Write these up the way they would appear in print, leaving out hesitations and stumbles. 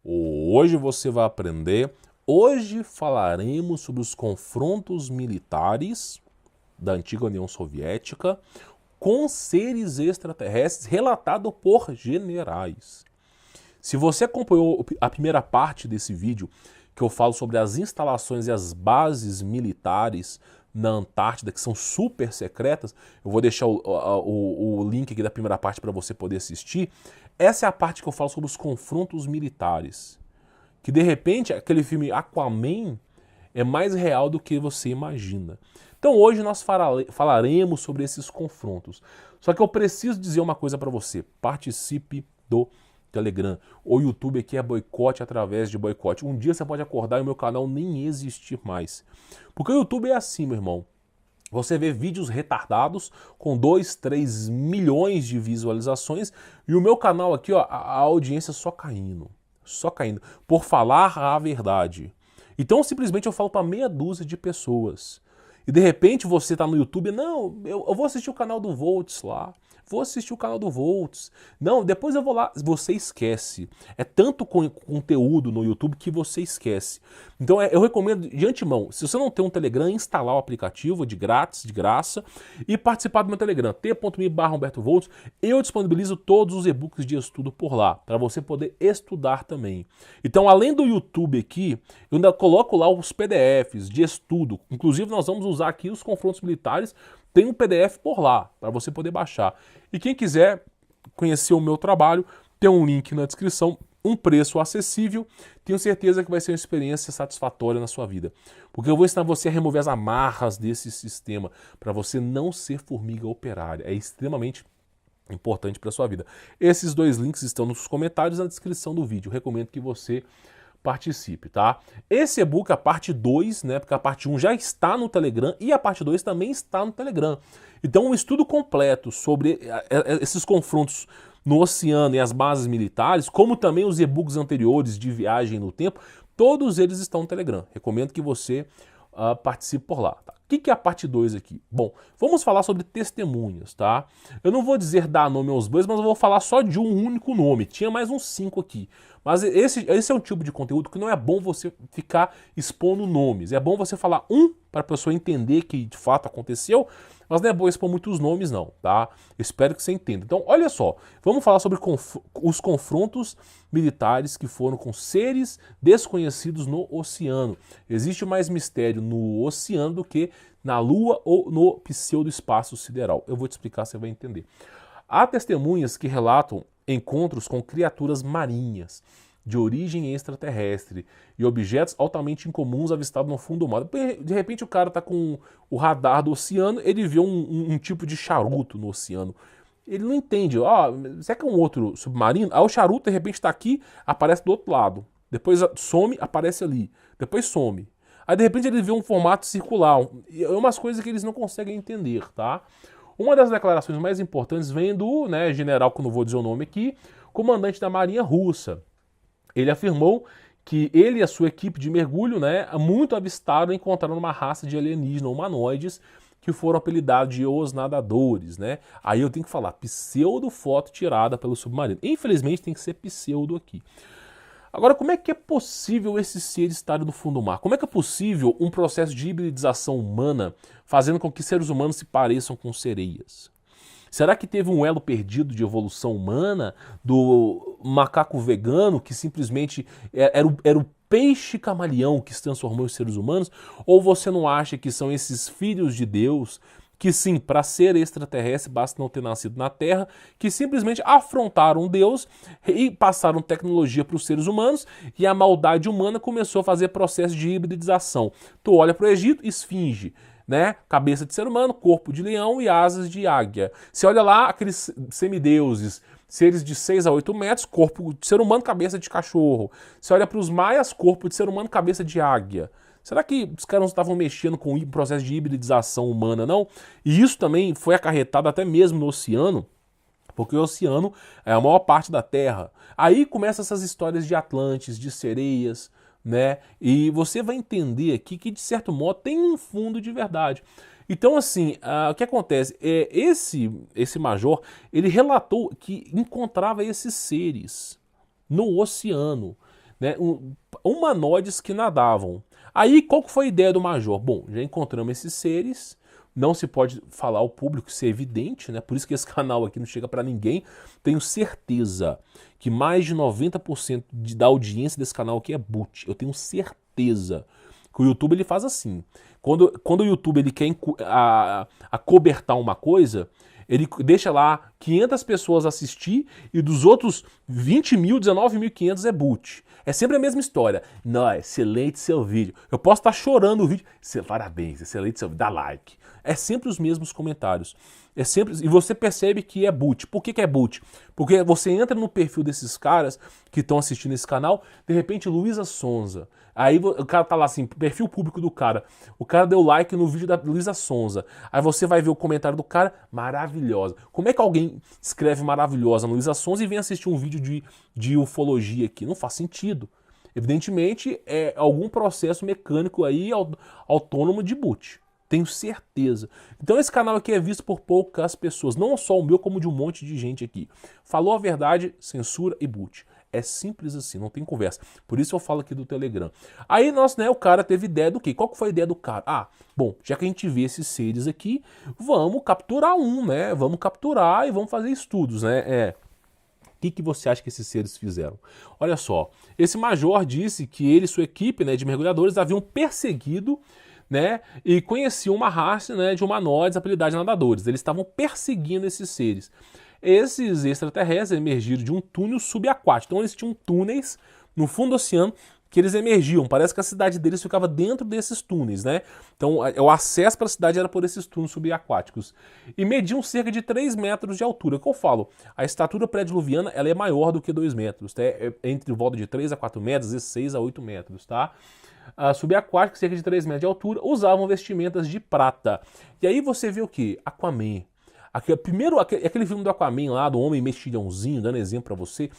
Hoje você vai aprender. Hoje falaremos sobre os confrontos militares da antiga União Soviética com seres extraterrestres relatado por generais. Se você acompanhou a primeira parte desse vídeo, que eu falo sobre as instalações e as bases militares na Antártida, que são super secretas, eu vou deixar o link aqui da primeira parte para você poder assistir. Essa é a parte que eu falo sobre os confrontos militares. Que de repente aquele filme Aquaman é mais real do que você imagina. Então hoje nós falaremos sobre esses confrontos. Só que eu preciso dizer uma coisa para você. Participe do Telegram. O YouTube aqui é boicote através de boicote. Um dia você pode acordar e o meu canal nem existir mais. Porque o YouTube é assim, meu irmão. Você vê vídeos retardados com 2, 3 milhões de visualizações e o meu canal aqui, ó, a audiência só caindo. Só caindo. Por falar a verdade. Então simplesmente eu falo para meia dúzia de pessoas. E de repente você está no YouTube, não, eu vou assistir o canal do Volts lá. Vou assistir o canal do Volts. Não, depois eu vou lá. Você esquece. É tanto conteúdo no YouTube que você esquece. Então eu recomendo de antemão, se você não tem um Telegram, instalar o aplicativo de grátis, de graça, e participar do meu Telegram, t.me/HumbertoVolts. Eu disponibilizo todos os e-books de estudo por lá, para você poder estudar também. Então, além do YouTube aqui, eu ainda coloco lá os PDFs de estudo. Inclusive, nós vamos usar aqui os confrontos militares. Tem um PDF por lá, para você poder baixar. E quem quiser conhecer o meu trabalho, tem um link na descrição, um preço acessível. Tenho certeza que vai ser uma experiência satisfatória na sua vida. Porque eu vou ensinar você a remover as amarras desse sistema, para você não ser formiga operária. É extremamente importante para a sua vida. Esses dois links estão nos comentários e na descrição do vídeo. Recomendo que você participe, tá? Esse e-book, a parte 2, né, porque a parte 1 já está no Telegram e a parte 2 também está no Telegram. Então, um estudo completo sobre esses confrontos no oceano e as bases militares, como também os e-books anteriores de viagem no tempo, todos eles estão no Telegram. Recomendo que você participe por lá. Tá? O que é a parte 2 aqui? Bom, vamos falar sobre testemunhas, tá? Eu não vou dizer dar nome aos bois, mas eu vou falar só de um único nome. Tinha mais uns 5 aqui. Mas esse é um tipo de conteúdo que não é bom você ficar expondo nomes. É bom você falar um para a pessoa entender que de fato aconteceu, mas não é bom expor muitos nomes não, tá? Espero que você entenda. Então, olha só, vamos falar sobre os confrontos militares que foram com seres desconhecidos no oceano. Existe mais mistério no oceano do que na Lua ou no pseudo-espaço sideral. Eu vou te explicar, você vai entender. Há testemunhas que relatam encontros com criaturas marinhas, de origem extraterrestre, e objetos altamente incomuns avistados no fundo do mar. De repente o cara está com o radar do oceano, ele vê um tipo de charuto no oceano. Ele não entende, será que é um outro submarino? Aí o charuto de repente está aqui, aparece do outro lado. Depois some, aparece ali. Depois some. Aí de repente ele vê um formato circular. É umas coisas que eles não conseguem entender, tá? Uma das declarações mais importantes vem do general, que eu não vou dizer o nome aqui, comandante da Marinha Russa. Ele afirmou que ele e a sua equipe de mergulho, muito avistaram e encontraram uma raça de alienígenas humanoides que foram apelidados de os nadadores, Aí eu tenho que falar pseudo foto tirada pelo submarino. Infelizmente tem que ser pseudo aqui. Agora, como é que é possível esses seres estarem no fundo do mar? Como é que é possível um processo de hibridização humana fazendo com que seres humanos se pareçam com sereias? Será que teve um elo perdido de evolução humana do macaco vegano que simplesmente era o peixe camaleão que se transformou em seres humanos? Ou você não acha que são esses filhos de Deus que sim, para ser extraterrestre basta não ter nascido na Terra, que simplesmente afrontaram Deus e passaram tecnologia para os seres humanos e a maldade humana começou a fazer processo de hibridização. Tu olha para o Egito, esfinge, cabeça de ser humano, corpo de leão e asas de águia. Você olha lá aqueles semideuses, seres de 6 a 8 metros, corpo de ser humano, cabeça de cachorro. Você olha para os maias, corpo de ser humano, cabeça de águia. Será que os caras não estavam mexendo com o processo de hibridização humana, não? E isso também foi acarretado até mesmo no oceano, porque o oceano é a maior parte da Terra. Aí começam essas histórias de Atlantes, de sereias, E você vai entender aqui que, de certo modo, tem um fundo de verdade. Então, assim, o que acontece? Esse major, ele relatou que encontrava esses seres no oceano. né? Humanoides que nadavam. Aí, qual que foi a ideia do Major? Bom, já encontramos esses seres, não se pode falar ao público, isso é evidente, né? Por isso que esse canal aqui não chega para ninguém. Tenho certeza que mais de 90% da audiência desse canal aqui é boot. Eu tenho certeza que o YouTube ele faz assim. Quando o YouTube ele quer acobertar uma coisa, ele deixa lá 500 pessoas assistir e dos outros 20 mil, 19.500 é boot. É sempre a mesma história. Não, excelente seu vídeo. Eu posso estar chorando o vídeo. Parabéns, excelente seu vídeo. Dá like. É sempre os mesmos comentários. É sempre, e você percebe que é boot. Por que é boot? Porque você entra no perfil desses caras que estão assistindo esse canal, de repente Luísa Sonza. Aí o cara tá lá assim, perfil público do cara. O cara deu like no vídeo da Luísa Sonza. Aí você vai ver o comentário do cara, maravilhosa. Como é que alguém escreve maravilhosa no Luísa Sonza e vem assistir um vídeo de ufologia aqui? Não faz sentido. Evidentemente é algum processo mecânico aí autônomo de boot. Tenho certeza. Então esse canal aqui é visto por poucas pessoas. Não só o meu, como de um monte de gente aqui. Falou a verdade, censura e boot. É simples assim, não tem conversa. Por isso eu falo aqui do Telegram. Aí o cara teve ideia do quê? Qual que foi a ideia do cara? Ah, bom, já que a gente vê esses seres aqui, vamos capturar um, né? Vamos capturar e vamos fazer estudos, né? O que você acha que esses seres fizeram? Olha só, esse major disse que ele e sua equipe, né, de mergulhadores haviam perseguido, né, e conheciam uma raça, né, de humanoides apelidados de nadadores. Eles estavam perseguindo esses seres. Esses extraterrestres emergiram de um túnel subaquático. Então eles tinham túneis no fundo do oceano que eles emergiam. Parece que a cidade deles ficava dentro desses túneis, né? Então o acesso para a cidade era por esses túneis subaquáticos. E mediam cerca de 3 metros de altura. Que eu falo, a estatura pré-diluviana ela é maior do que 2 metros. Tá? É entre volta de 3 a 4 metros e 6 a 8 metros, tá? Subaquáticos, cerca de 3 metros de altura, usavam vestimentas de prata. E aí você vê o quê? Aquaman. Aquele filme do Aquaman lá, do homem mexilhãozinho, dando exemplo pra você,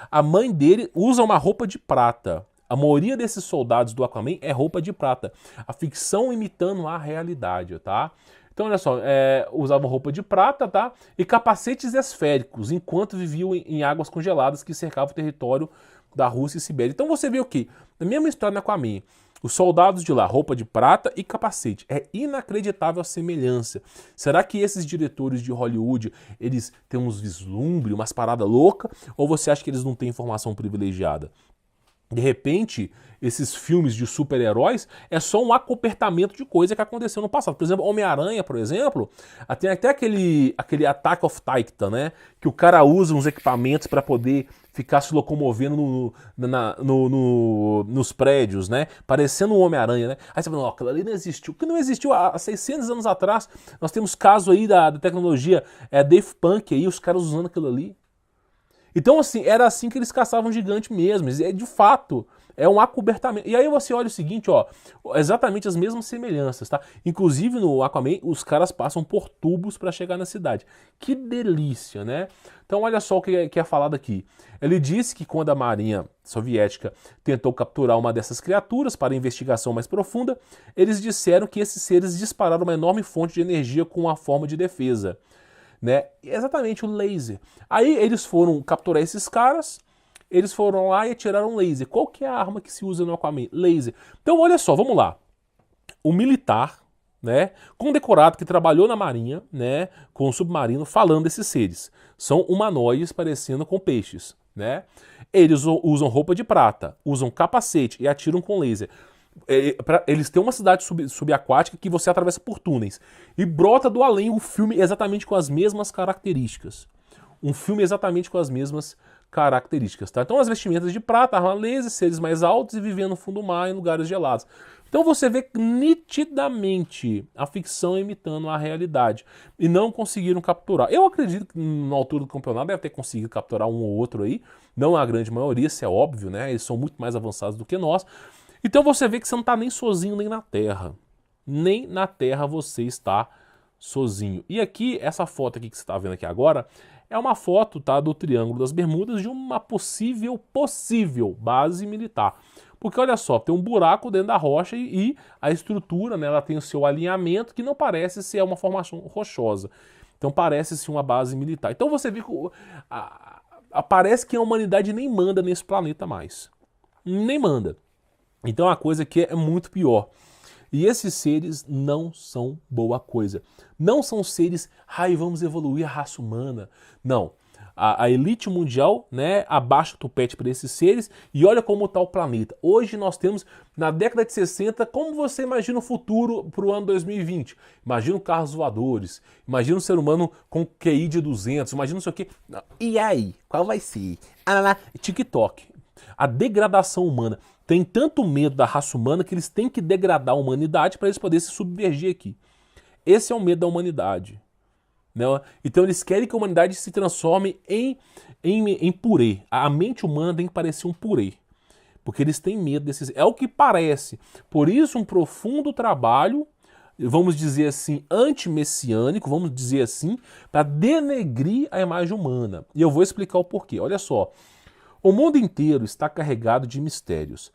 a mãe dele usa uma roupa de prata. A maioria desses soldados do Aquaman é roupa de prata. A ficção imitando a realidade, tá? Então, olha só, usavam roupa de prata, tá? E capacetes esféricos, enquanto viviam em águas congeladas que cercavam o território da Rússia e Sibéria. Então você vê o quê? A mesma história no Aquaman. Os soldados de lá, roupa de prata e capacete. É inacreditável a semelhança. Será que esses diretores de Hollywood, eles têm uns vislumbres, umas paradas loucas? Ou você acha que eles não têm informação privilegiada? De repente, esses filmes de super-heróis é só um acobertamento de coisa que aconteceu no passado. Por exemplo, Homem-Aranha, por exemplo, tem até aquele Attack of Titan, né? Que o cara usa uns equipamentos para poder ficar se locomovendo nos prédios, né? Parecendo um Homem-Aranha, né? Aí você fala, aquilo ali não existiu. O que não existiu há 600 anos atrás? Nós temos caso aí da tecnologia Daft Punk aí, os caras usando aquilo ali. Então, assim, era assim que eles caçavam gigante mesmo. De fato, é um acobertamento. E aí você olha o seguinte, ó, exatamente as mesmas semelhanças, tá? Inclusive no Aquaman, os caras passam por tubos para chegar na cidade. Que delícia, né? Então, olha só o que é falado aqui. Ele disse que quando a Marinha Soviética tentou capturar uma dessas criaturas para investigação mais profunda, eles disseram que esses seres dispararam uma enorme fonte de energia com uma forma de defesa. Né? Exatamente, o laser. Aí eles foram capturar esses caras, eles foram lá e atiraram laser. Qual que é a arma que se usa no Aquaman? Laser. Então olha só, vamos lá. O militar, né, condecorado que trabalhou na marinha, né, com o submarino, falando desses seres. São humanoides parecendo com peixes, né? Eles usam roupa de prata, usam capacete e atiram com laser. Eles têm uma cidade subaquática que você atravessa por túneis. E brota do além um filme exatamente com as mesmas características. Um filme exatamente com as mesmas características, tá? Então as vestimentas de prata, arma laser, seres mais altos e vivendo no fundo do mar em lugares gelados. Então você vê nitidamente a ficção imitando a realidade. E não conseguiram capturar. Eu acredito que na altura do campeonato deve ter conseguido capturar um ou outro aí. Não a grande maioria, isso é óbvio, né? Eles são muito mais avançados do que nós. Então você vê que você não está nem sozinho nem na Terra. Nem na Terra você está sozinho. E aqui, essa foto aqui que você está vendo aqui agora, é uma foto, tá, do Triângulo das Bermudas de uma possível base militar. Porque olha só, tem um buraco dentro da rocha e a estrutura, né, ela tem o seu alinhamento que não parece ser uma formação rochosa. Então parece ser uma base militar. Então você vê que parece que a humanidade nem manda nesse planeta mais. nem manda. Então é uma coisa que é muito pior. E esses seres não são boa coisa. Não são seres, vamos evoluir a raça humana. Não. A elite mundial, né, abaixa o tupete para esses seres e olha como está o planeta. Hoje nós temos, na década de 60, como você imagina o futuro para o ano 2020? Imagina carros voadores, imagina um ser humano com QI de 200, imagina não sei o quê. E aí, qual vai ser? TikTok. A degradação humana. Tem tanto medo da raça humana que eles têm que degradar a humanidade para eles poderem se submergir aqui. Esse é o medo da humanidade. Né? Então eles querem que a humanidade se transforme em purê. A mente humana tem que parecer um purê. Porque eles têm medo desses... É o que parece. Por isso um profundo trabalho, vamos dizer assim, antimessiânico, vamos dizer assim, para denegrir a imagem humana. E eu vou explicar o porquê. Olha só. O mundo inteiro está carregado de mistérios.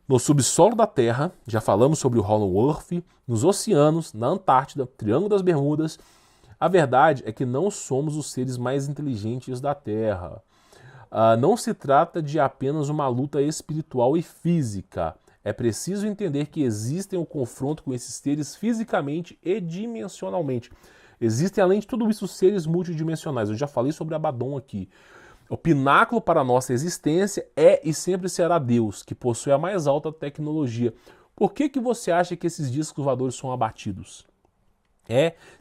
No subsolo da Terra, já falamos sobre o Hollow Earth, nos oceanos, na Antártida, Triângulo das Bermudas. A verdade é que não somos os seres mais inteligentes da Terra. Não se trata de apenas uma luta espiritual e física. É preciso entender que existem um confronto com esses seres fisicamente e dimensionalmente. Existem, além de tudo isso, seres multidimensionais. Eu já falei sobre Abaddon aqui. O pináculo para a nossa existência é e sempre será Deus, que possui a mais alta tecnologia. Por que você acha que esses discos voadores são abatidos?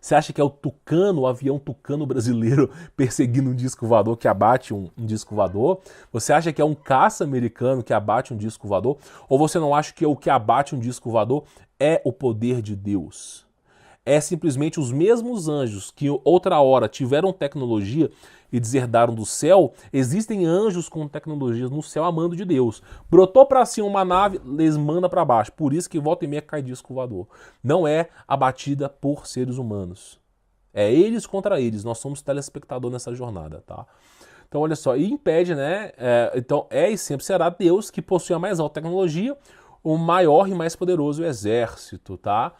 Você acha que é o Tucano, o avião Tucano brasileiro perseguindo um disco voador que abate um disco voador? Você acha que é um caça americano que abate um disco voador? Ou você não acha que o que abate um disco voador é o poder de Deus? É simplesmente os mesmos anjos que outra hora tiveram tecnologia e deserdaram do céu. Existem anjos com tecnologias no céu amando de Deus. Brotou para cima uma nave, les manda para baixo. Por isso que volta e meia cai disco voador. Não é abatida por seres humanos. É eles contra eles. Nós somos telespectador nessa jornada, tá? Então olha só, e impede, né? Então e sempre será Deus que possui a mais alta tecnologia, o maior e mais poderoso exército, tá?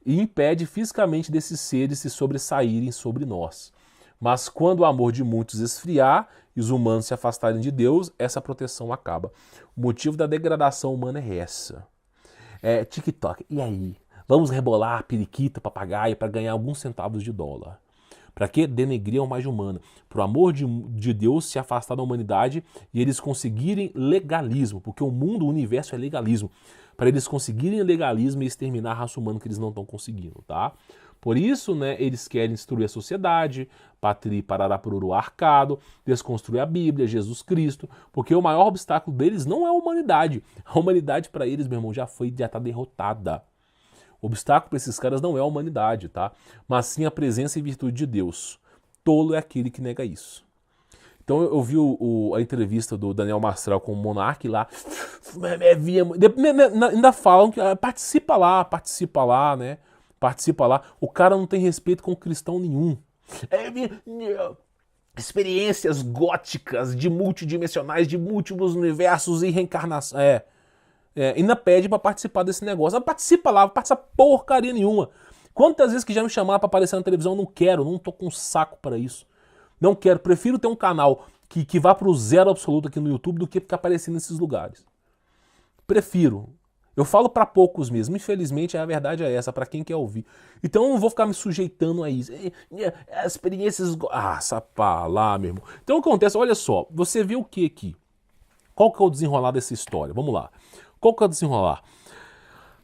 E impede fisicamente desses seres se sobressaírem sobre nós. Mas quando o amor de muitos esfriar e os humanos se afastarem de Deus, essa proteção acaba. O motivo da degradação humana é essa. TikTok, e aí? Vamos rebolar periquita, papagaio para ganhar alguns centavos de dólar. Para que? Denegrir a imagem humana. Para o amor de Deus se afastar da humanidade e eles conseguirem legalismo, porque o mundo, o universo é legalismo. Para eles conseguirem legalismo e exterminar a raça humana que eles não estão conseguindo, tá? Por isso, né, eles querem destruir a sociedade, patri, parará, pururu, arcado, desconstruir a Bíblia, Jesus Cristo, porque o maior obstáculo deles não é a humanidade. A humanidade para eles, meu irmão, já está derrotada. O obstáculo para esses caras não é a humanidade, tá? Mas sim a presença e virtude de Deus. Tolo é aquele que nega isso. Então eu vi a entrevista do Daniel Mastral com o Monark lá, ainda falam que participa lá, né? Participa lá. O cara não tem respeito com cristão nenhum. Experiências góticas de multidimensionais, de múltiplos universos e reencarnação. Ainda pede pra participar desse negócio. Participa lá, não participa porcaria nenhuma. Quantas vezes que já me chamaram pra aparecer na televisão, não quero, não tô com saco para isso. Não quero, prefiro ter um canal que vá pro zero absoluto aqui no YouTube do que ficar aparecendo nesses lugares. Prefiro. Eu falo para poucos mesmo, infelizmente a verdade é essa, para quem quer ouvir. Então eu não vou ficar me sujeitando a isso. As experiências... sapá lá, meu irmão. Então o que acontece, olha só, você vê o que aqui? Qual que é o desenrolar dessa história? Vamos lá. Qual que é o desenrolar?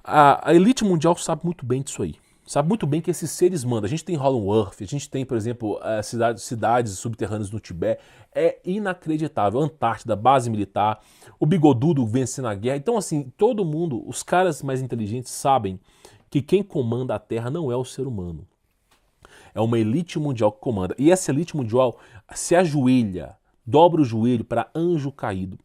A elite mundial sabe muito bem disso aí. Sabe muito bem que esses seres mandam. A gente tem Hollow Earth, a gente tem, por exemplo, cidades subterrâneas no Tibete. É inacreditável. Antártida, base militar, o bigodudo vencendo a guerra. Então, assim, todo mundo, os caras mais inteligentes sabem que quem comanda a Terra não é o ser humano. É uma elite mundial que comanda. E essa elite mundial se ajoelha, dobra o joelho para anjo caído.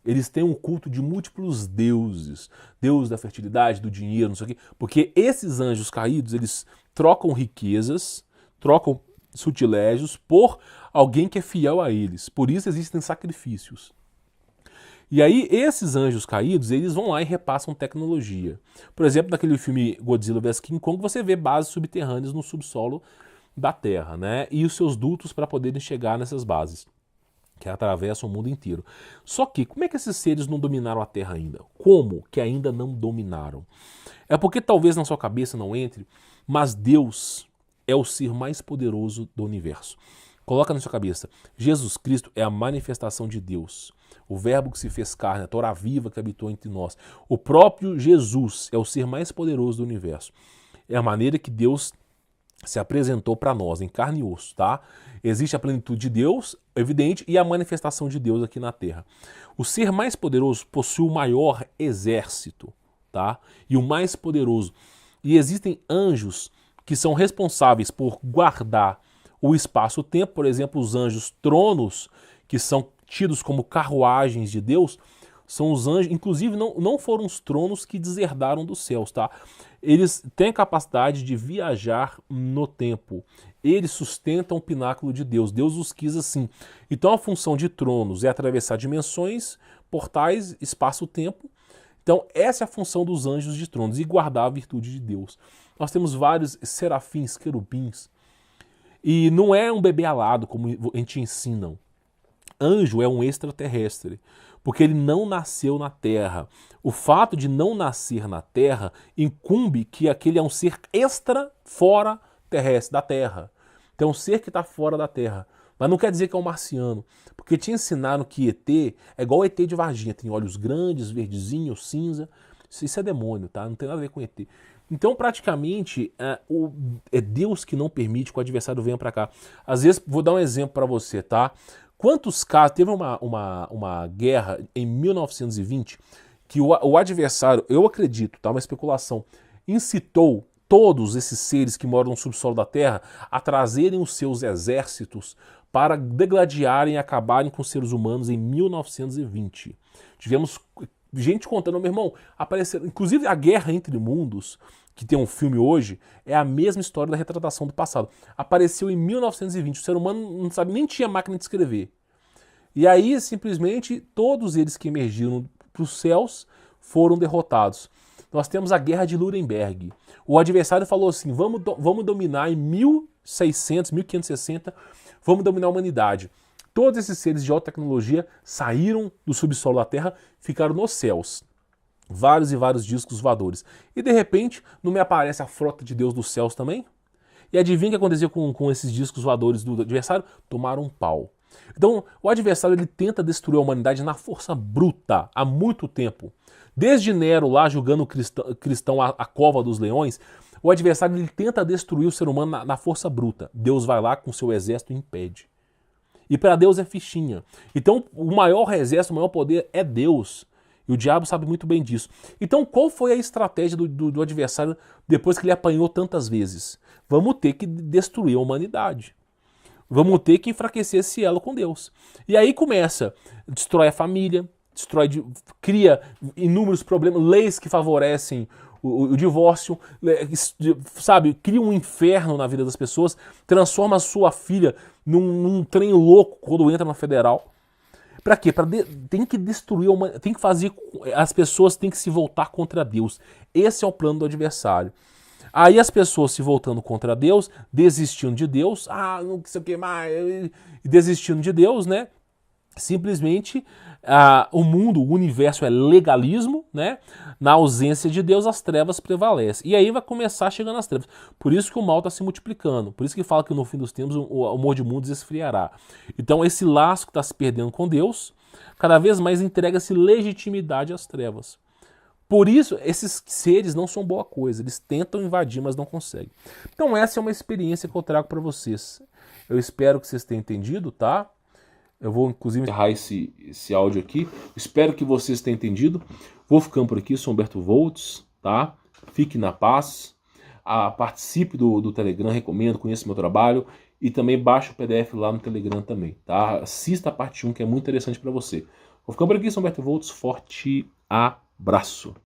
Eles têm um culto de múltiplos deuses. Deus da fertilidade, do dinheiro, não sei o quê. Porque esses anjos caídos, eles trocam riquezas, trocam sutilégios por alguém que é fiel a eles. Por isso existem sacrifícios. E aí esses anjos caídos, eles vão lá e repassam tecnologia. Por exemplo, naquele filme Godzilla vs King Kong, você vê bases subterrâneas no subsolo da Terra, né? E os seus dutos para poderem chegar nessas bases. O que atravessa o mundo inteiro. Só que, como é que esses seres não dominaram a Terra ainda? Como que ainda não dominaram? É porque talvez na sua cabeça não entre, mas Deus é o ser mais poderoso do universo. Coloca na sua cabeça, Jesus Cristo é a manifestação de Deus. O verbo que se fez carne, a Torá viva que habitou entre nós. O próprio Jesus é o ser mais poderoso do universo. É a maneira que Deus se apresentou para nós, em carne e osso, tá? Existe a plenitude de Deus, evidente, e a manifestação de Deus aqui na Terra. O ser mais poderoso possui o maior exército, tá? E o mais poderoso. E existem anjos que são responsáveis por guardar o espaço-tempo, por exemplo, os anjos tronos, que são tidos como carruagens de Deus, são os anjos, inclusive não foram os tronos que deserdaram dos céus, tá? Eles têm a capacidade de viajar no tempo. Eles sustentam o pináculo de Deus. Deus os quis assim. Então a função de tronos é atravessar dimensões, portais, espaço-tempo. Então essa é a função dos anjos de tronos e guardar a virtude de Deus. Nós temos vários serafins, querubins. E não é um bebê alado, como a gente ensina. Anjo é um extraterrestre, porque ele não nasceu na Terra. O fato de não nascer na Terra incumbe que aquele é um ser extra fora terrestre, da Terra. Então é um ser que está fora da Terra. Mas não quer dizer que é um marciano, porque te ensinaram que ET é igual ET de Varginha, tem olhos grandes, verdezinho, cinza. Isso é demônio, tá? Não tem nada a ver com ET. Então, praticamente, é Deus que não permite que o adversário venha para cá. Às vezes, vou dar um exemplo para você, tá? Quantos casos... Teve uma guerra em 1920 que o adversário, eu acredito, tá? Uma especulação, incitou todos esses seres que moram no subsolo da Terra a trazerem os seus exércitos para degladiarem e acabarem com os seres humanos em 1920. Tivemos gente contando, meu irmão, apareceram, inclusive a Guerra Entre Mundos, que tem um filme hoje, é a mesma história da retratação do passado. Apareceu em 1920, o ser humano não sabe, nem tinha máquina de escrever. E aí, simplesmente, todos eles que emergiram para os céus foram derrotados. Nós temos a Guerra de Nuremberg. O adversário falou assim, vamos dominar em 1600, 1560, vamos dominar a humanidade. Todos esses seres de alta tecnologia saíram do subsolo da Terra, ficaram nos céus. Vários e vários discos voadores. E de repente, não me aparece a frota de Deus dos céus também? E adivinha o que aconteceu com esses discos voadores do adversário? Tomaram um pau. Então, o adversário ele tenta destruir a humanidade na força bruta há muito tempo. Desde Nero lá julgando o cristão a cova dos leões, o adversário ele tenta destruir o ser humano na força bruta. Deus vai lá com seu exército e impede. E para Deus é fichinha. Então, o maior exército, o maior poder é Deus. E o diabo sabe muito bem disso. Então, qual foi a estratégia do adversário depois que ele apanhou tantas vezes? Vamos ter que destruir a humanidade. Vamos ter que enfraquecer esse elo com Deus. E aí começa, destrói a família, cria inúmeros problemas, leis que favorecem o divórcio, sabe, cria um inferno na vida das pessoas, transforma a sua filha num trem louco quando entra na federal. Para quê? Tem que destruir, tem que fazer, as pessoas têm que se voltar contra Deus. Esse é o plano do adversário. Aí as pessoas se voltando contra Deus, desistindo de Deus, não sei o que mais, desistindo de Deus, né? Simplesmente o mundo, o universo é legalismo, né? Na ausência de Deus, as trevas prevalecem. E aí vai começar chegando as trevas. Por isso que o mal está se multiplicando. Por isso que fala que no fim dos tempos o amor de mundo esfriará. Então esse laço que está se perdendo com Deus, cada vez mais entrega-se legitimidade às trevas. Por isso, esses seres não são boa coisa. Eles tentam invadir, mas não conseguem. Então essa é uma experiência que eu trago para vocês. Eu espero que vocês tenham entendido, tá? Eu vou, inclusive, encerrar esse áudio aqui. Espero que vocês tenham entendido. Vou ficando por aqui, sou Humberto Voltz, tá? Fique na paz. Participe do Telegram, recomendo, conheça meu trabalho. E também baixe o PDF lá no Telegram também, tá? Assista a parte 1, que é muito interessante para você. Vou ficando por aqui, sou Humberto Voltz. Forte abraço.